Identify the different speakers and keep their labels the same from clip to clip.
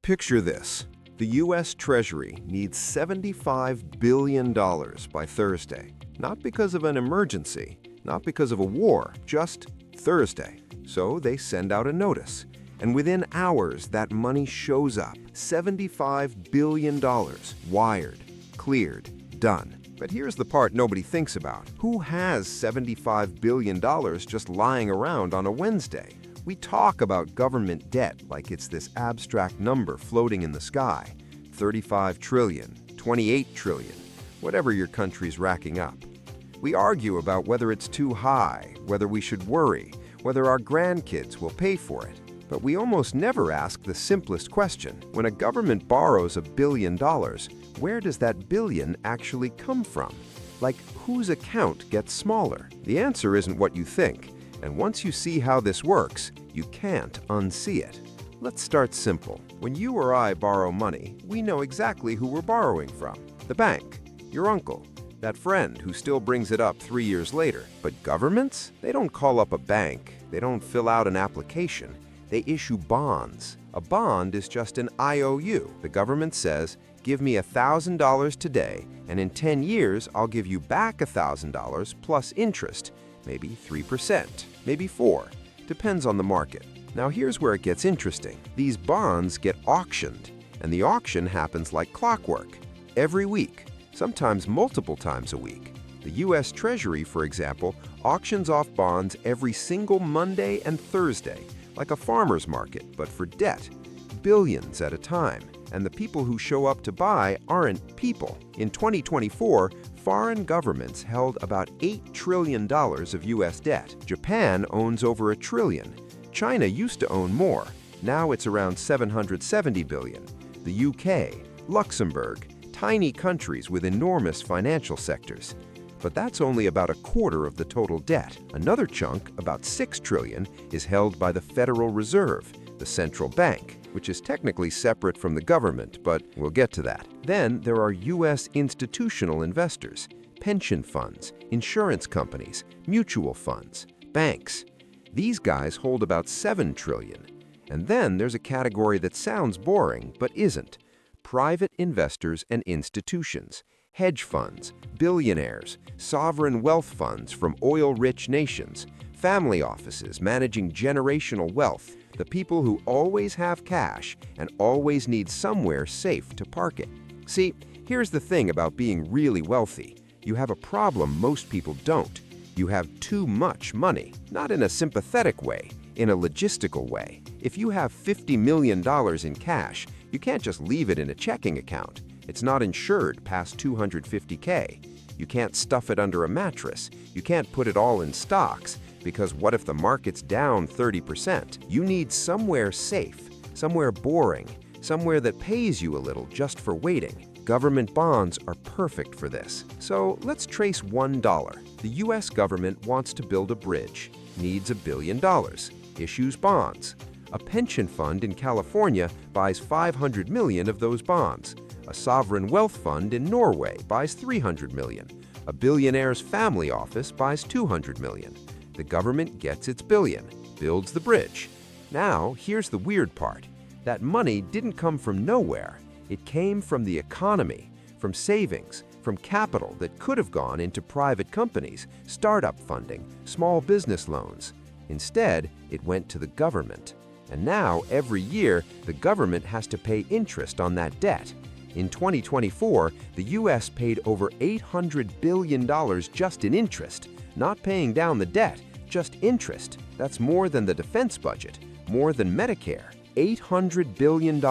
Speaker 1: Picture this. The U.S. Treasury needs $75 billion by Thursday. Not because of an emergency, not because of a war, just Thursday. So they send out a notice. And within hours, that money shows up. $75 billion. Wired, cleared, done. But here's the part nobody thinks about. Who has $75 billion just lying around on a Wednesday? We talk about government debt like it's this abstract number floating in the sky. 35 trillion, 28 trillion, whatever your country's racking up. We argue about whether it's too high, whether we should worry, whether our grandkids will pay for it. But we almost never ask the simplest question. When a government borrows $1 billion, where does that billion actually come from? Like, whose account gets smaller? The answer isn't what you think. And once you see how this works, you can't unsee it. Let's start simple. When you or I borrow money, we know exactly who we're borrowing from. The bank, your uncle, that friend who still brings it up 3 years later. But governments? They don't call up a bank. They don't fill out an application. They issue bonds. A bond is just an IOU. The government says, give me $1,000 today, and in 10 years, I'll give you back $1,000 plus interest, maybe 3%, maybe 4%, depends on the market. Now here's where it gets interesting. These bonds get auctioned, and the auction happens like clockwork, every week, sometimes multiple times a week. The U.S. Treasury, for example, auctions off bonds every single Monday and Thursday, like a farmer's market, but for debt, billions at a time. And the people who show up to buy aren't people. In 2024, foreign governments held about $8 trillion of U.S. debt. Japan owns over $1 trillion. China used to own more. Now it's around $770 billion. The UK, Luxembourg, tiny countries with enormous financial sectors. But that's only about a quarter of the total debt. Another chunk, about $6 trillion, is held by the Federal Reserve, the central bank, which is technically separate from the government, but we'll get to that. Then there are U.S. institutional investors, pension funds, insurance companies, mutual funds, banks. These guys hold about $7 trillion. And then there's a category that sounds boring, but isn't. Private investors and institutions. Hedge funds, billionaires, sovereign wealth funds from oil-rich nations, family offices managing generational wealth, the people who always have cash and always need somewhere safe to park it. See, here's the thing about being really wealthy. You have a problem most people don't. You have too much money, not in a sympathetic way, in a logistical way. If you have $50 million in cash, you can't just leave it in a checking account. It's not insured past $250K. You can't stuff it under a mattress. You can't put it all in stocks, because what if the market's down 30%? You need somewhere safe, somewhere boring, somewhere that pays you a little just for waiting. Government bonds are perfect for this. So let's trace $1. The US government wants to build a bridge, needs $1 billion, issues bonds. A pension fund in California buys 500 million of those bonds. A sovereign wealth fund in Norway buys 300 million. A billionaire's family office buys 200 million. The government gets its billion, builds the bridge. Now, here's the weird part. That money didn't come from nowhere. It came from the economy, from savings, from capital that could have gone into private companies, startup funding, small business loans. Instead, it went to the government. And now, every year, the government has to pay interest on that debt. In 2024, the U.S. paid over $800 billion just in interest, not paying down the debt, just interest. That's more than the defense budget, more than Medicare. $800 billion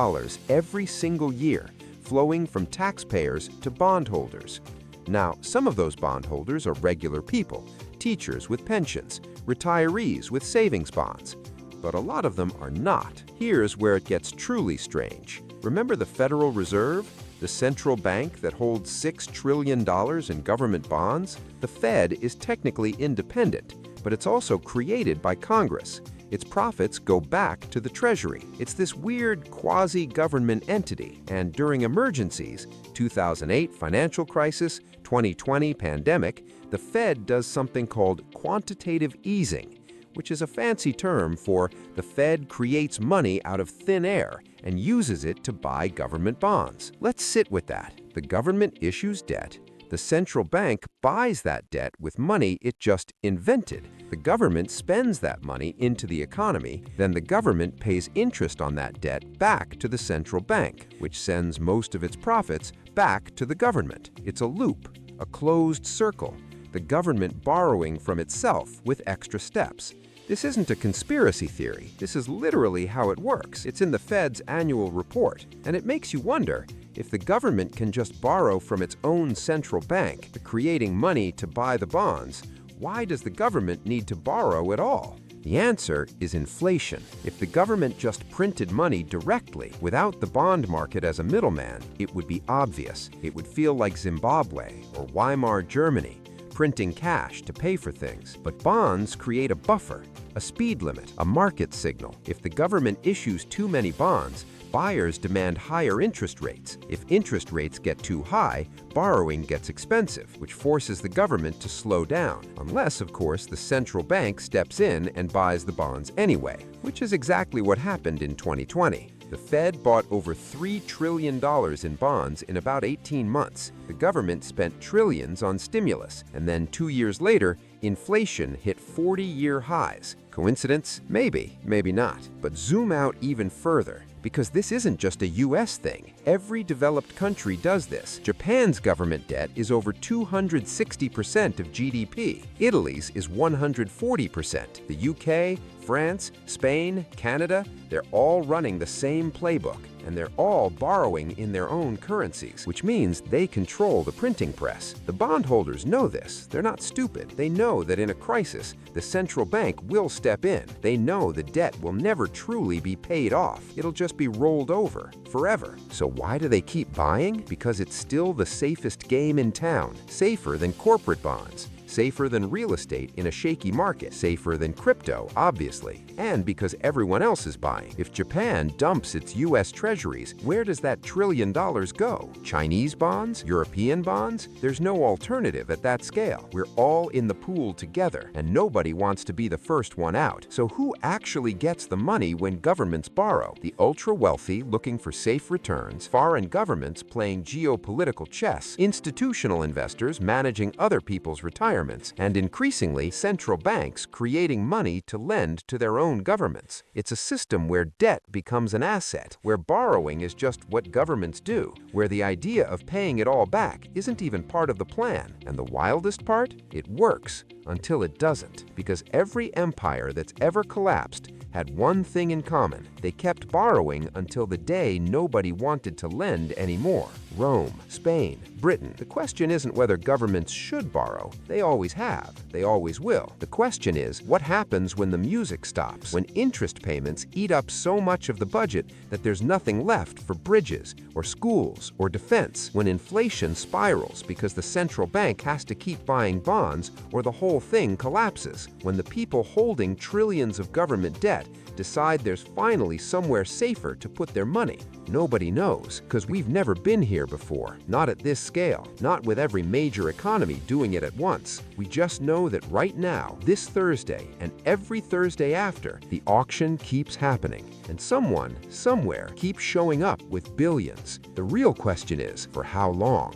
Speaker 1: every single year, flowing from taxpayers to bondholders. Now, some of those bondholders are regular people, teachers with pensions, retirees with savings bonds. But a lot of them are not. Here's where it gets truly strange. Remember the Federal Reserve, the central bank that holds $6 trillion in government bonds? The Fed is technically independent, but it's also created by Congress. Its profits go back to the Treasury. It's this weird quasi-government entity, and during emergencies, 2008 financial crisis, 2020 pandemic, the Fed does something called quantitative easing, which is a fancy term for the Fed creates money out of thin air and uses it to buy government bonds. Let's sit with that. The government issues debt. The central bank buys that debt with money it just invented. The government spends that money into the economy, then the government pays interest on that debt back to the central bank, which sends most of its profits back to the government. It's a loop, a closed circle, the government borrowing from itself with extra steps. This isn't a conspiracy theory. This is literally how it works. It's in the Fed's annual report, and it makes you wonder, if the government can just borrow from its own central bank, creating money to buy the bonds, why does the government need to borrow at all? The answer is inflation. If the government just printed money directly, without the bond market as a middleman, it would be obvious. It would feel like Zimbabwe or Weimar Germany, printing cash to pay for things. But bonds create a buffer, a speed limit, a market signal. If the government issues too many bonds, buyers demand higher interest rates. If interest rates get too high, borrowing gets expensive, which forces the government to slow down. Unless, of course, the central bank steps in and buys the bonds anyway, which is exactly what happened in 2020. The Fed bought over $3 trillion in bonds in about 18 months. The government spent trillions on stimulus, and then 2 years later, inflation hit 40-year highs. Coincidence? Maybe, maybe not. But zoom out even further, because this isn't just a US thing. Every developed country does this. Japan's government debt is over 260% of GDP. Italy's is 140%. The UK, France, Spain, Canada, they're all running the same playbook, and they're all borrowing in their own currencies, which means they control the printing press. The bondholders know this. They're not stupid. They know that in a crisis, the central bank will step in. They know the debt will never truly be paid off. It'll just be rolled over forever. So why do they keep buying? Because it's still the safest game in town, safer than corporate bonds, safer than real estate in a shaky market, safer than crypto, obviously, and because everyone else is buying. If Japan dumps its US treasuries, where does that $1 trillion go? Chinese bonds? European bonds? There's no alternative at that scale. We're all in the pool together, and nobody wants to be the first one out. So who actually gets the money when governments borrow? The ultra-wealthy looking for safe returns, foreign governments playing geopolitical chess, institutional investors managing other people's retirements, and increasingly central banks creating money to lend to their own governments. It's a system where debt becomes an asset, where borrowing is just what governments do, where the idea of paying it all back isn't even part of the plan. And the wildest part? It works until it doesn't, because every empire that's ever collapsed had one thing in common. They kept borrowing until the day nobody wanted to lend anymore. Rome, Spain, Britain. The question isn't whether governments should borrow. They always have. They always will. The question is, what happens when the music stops? When interest payments eat up so much of the budget that there's nothing left for bridges, or schools, or defense? When inflation spirals because the central bank has to keep buying bonds or the whole thing collapses? When the people holding trillions of government debt decide there's finally somewhere safer to put their money? Nobody knows, because we've never been here before. Not at this scale. Not with every major economy doing it at once. We just know that right now, this Thursday, and every Thursday after, the auction keeps happening. And someone, somewhere, keeps showing up with billions. The real question is, for how long?